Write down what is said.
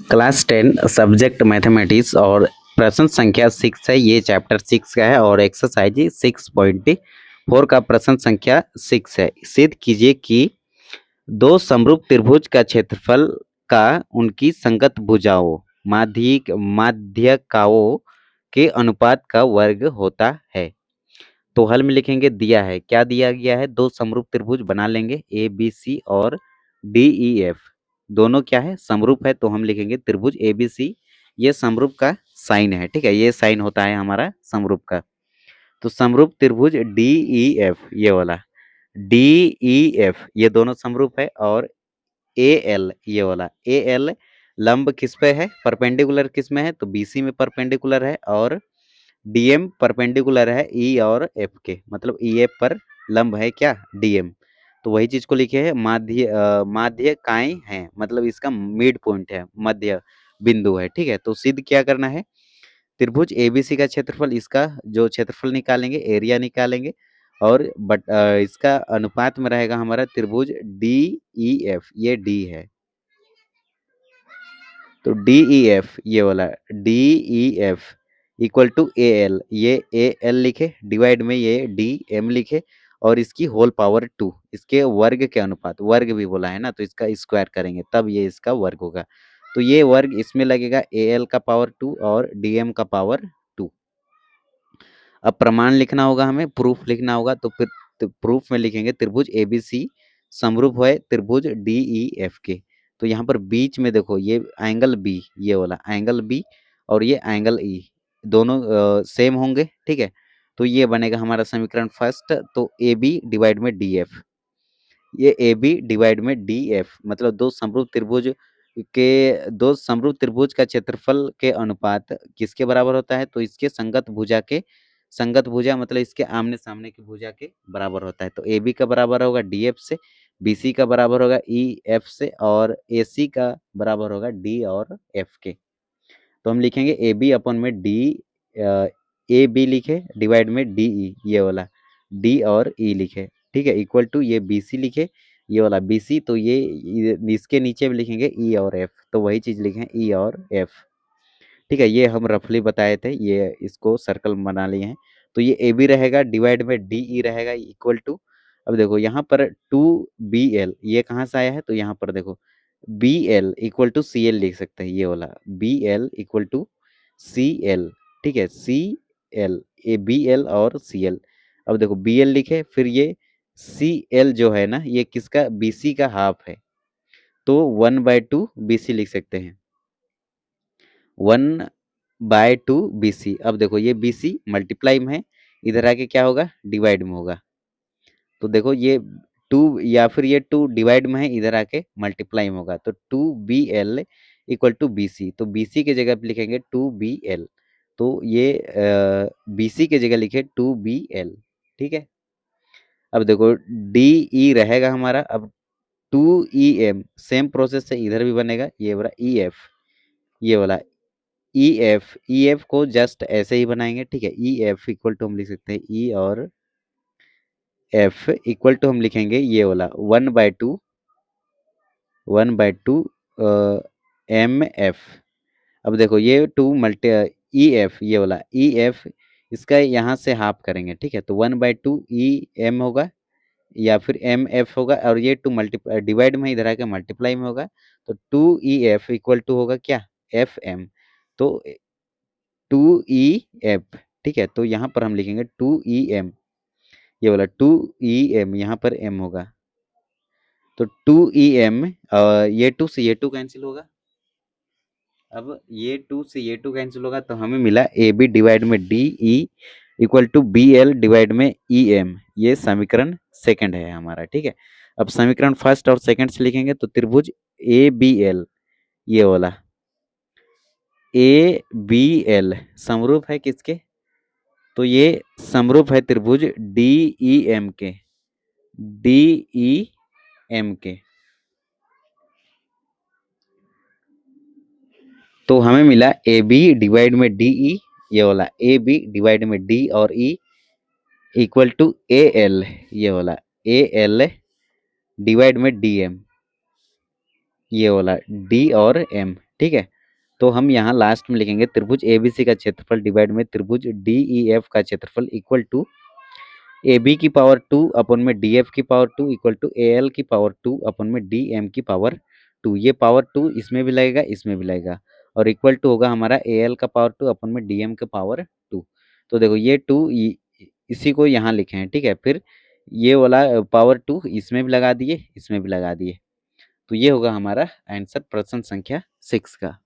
Class 10 subject mathematics और प्रश्न संख्या 6 है। ये चैप्टर 6 का है और एक्सरसाइज 6.4 का प्रश्न संख्या 6 है। सिद्ध कीजिए कि दो समरूप त्रिभुज का क्षेत्रफल का उनकी संगत भुजाओं माध्यिकाओं के अनुपात का वर्ग होता है। तो हल में लिखेंगे दिया है, क्या दिया गया है, दो समरूप त्रिभुज बना लेंगे ए बी सी और डी ई एफ। दोनों क्या है, समरूप है, तो हम लिखेंगे त्रिभुज ए बी सी। ये समरूप का साइन है, ठीक है, ये साइन होता है हमारा समरूप का। तो समरूप त्रिभुज डी ई एफ, ये वाला डी ई एफ, ये दोनों समरूप है। और ए एल, ये वाला ए एल लंब किस पे है, परपेंडिकुलर किस में है, तो बीसी में परपेंडिकुलर है। और डीएम परपेंडिकुलर है ई और एफ के, मतलब ई एफ पर लंब है क्या, डीएम। तो वही चीज को लिखे है माध्यिकाएं हैं, मतलब इसका मिड पॉइंट है, मध्य बिंदु है, ठीक है। तो सिद्ध क्या करना है, त्रिभुज एबीसी का क्षेत्रफल, इसका जो क्षेत्रफल निकालेंगे, एरिया निकालेंगे, और इसका अनुपात में रहेगा हमारा त्रिभुज डी ई एफ, ये डी है। तो डी ई एफ, ये वाला D E F equal to A L, ये ए एल लिखे, डिवाइड में ये डी एम लिखे, और इसकी होल पावर 2, इसके वर्ग के अनुपात, वर्ग भी बोला है ना, तो इसका स्क्वायर करेंगे तब ये इसका वर्ग होगा। तो ये वर्ग इसमें लगेगा ए एल का पावर 2 और डी एम का पावर 2। अब प्रमाण लिखना होगा, हमें प्रूफ लिखना होगा। तो फिर प्रूफ में लिखेंगे त्रिभुज एबीसी समरूप है त्रिभुज डीई एफ के। तो यहाँ पर बीच में देखो, ये एंगल बी, ये वाला एंगल बी और ये एंगल ई, दोनों सेम होंगे, ठीक है। तो ये बनेगा हमारा समीकरण फर्स्ट। तो ए बी डिवाइड में डी एफ, ये ए बी डिवाइड में डी एफ, मतलब दो समरूप त्रिभुज का क्षेत्रफल के अनुपात किसके बराबर होता है, तो इसके संगत भुजा मतलब इसके आमने सामने की भुजा के बराबर होता है। तो ए बी का बराबर होगा डी एफ से, बी सी का बराबर होगा ई एफ से, और ए सी का बराबर होगा डी और एफ के। तो हम लिखेंगे ए बी अपन में डी, ए बी लिखे डिवाइड में डी ई, ये वाला डी और ई लिखे, ठीक है, इक्वल टू ये बी सी लिखे, ये वाला बी सी, तो ये इसके नीचे भी लिखेंगे ई और एफ, तो वही चीज लिखे ई और एफ, ठीक है। ये हम रफली बताए थे, ये इसको सर्कल बना लिए हैं। तो ये ए बी रहेगा डिवाइड में डी ई रहेगा इक्वल टू, अब देखो यहाँ पर टू बी एल, ये कहाँ से आया है, तो यहाँ पर देखो B L equal to C L लिख सकते हैं, ये वाला B L equal to C L, ठीक है, C L, A B L और सी एल। अब देखो बी एल लिखे, फिर ये सी एल जो है ना, ये किसका, बी सी का हाफ है, तो 1/2 बी सी लिख सकते हैं, 1/2 बी सी। अब देखो ये बी सी मल्टीप्लाई में है, इधर आके क्या होगा, डिवाइड में होगा। तो देखो ये 2, या फिर ये 2 डिवाइड में है, इधर आके मल्टीप्लाई में होगा, तो 2bl equal to B C. तो बी सी के जगह पे लिखेंगे 2bl, तो ये बी सी के जगह लिखे 2bl, ठीक है। अब देखो डी ई रहेगा हमारा, अब 2em, सेम प्रोसेस से इधर भी बनेगा, ये वाला ई एफ, ये वाला ई एफ को जस्ट ऐसे ही बनाएंगे, ठीक है। ई एफ इक्वल टू हम लिख सकते हैं ई और एफ इक्वल टू हम लिखेंगे ये वाला 1/2 एम एफ। अब देखो ये 2 मल्टी ई एफ, ये वाला ई एफ, इसका यहाँ से हाफ करेंगे, ठीक है। तो 1/2 ई एम होगा, या फिर एम एफ होगा, और ये 2 मल्टीप्लाई डिवाइड में इधर आके मल्टीप्लाई में होगा, तो 2e f इक्वल टू होगा क्या, एफ एम। तो 2e f, ठीक है। तो यहाँ पर हम लिखेंगे 2em, ये वाला 2em, यहाँ पर m होगा, तो 2em, ये 2 से ये 2 कैंसिल होगा। अब ये 2 से ये 2 कैंसिल होगा, तो हमें मिला ए बी डिवाइड में D E equal to B L divide में ई एम। ये समीकरण सेकंड है हमारा, ठीक है। अब समीकरण फर्स्ट और सेकंड से लिखेंगे, तो त्रिभुज ए बी एल, ये वाला ए बी एल समरूप है किसके, तो ये समरूप है त्रिभुज डी ई एम के, डी ई एम के। तो हमें मिला ए बी डिवाइड में डी ई, ये वाला ए बी डिवाइड में डी और E equal to A L, ये वाला ए एल डिवाइड में डी एम, ये वाला डी और एम, ठीक है। तो हम यहाँ लास्ट में लिखेंगे त्रिभुज एबीसी का क्षेत्रफल डिवाइड में त्रिभुज डीईएफ का क्षेत्रफल इक्वल टू ए बी की पावर 2 अपन में डी एफ की power 2 equal to A L की पावर 2 अपन में डी एम की पावर 2। ये पावर 2 इसमें भी लगेगा, इसमें भी लगेगा, और इक्वल टू होगा हमारा ए एल का पावर 2 अपन में डी एम का पावर 2। तो देखो ये 2 इसी को यहाँ लिखे हैं, ठीक है। फिर ये वाला पावर 2 इसमें भी लगा दिए, इसमें भी लगा दिए। तो ये होगा हमारा आंसर प्रश्न संख्या 6 का।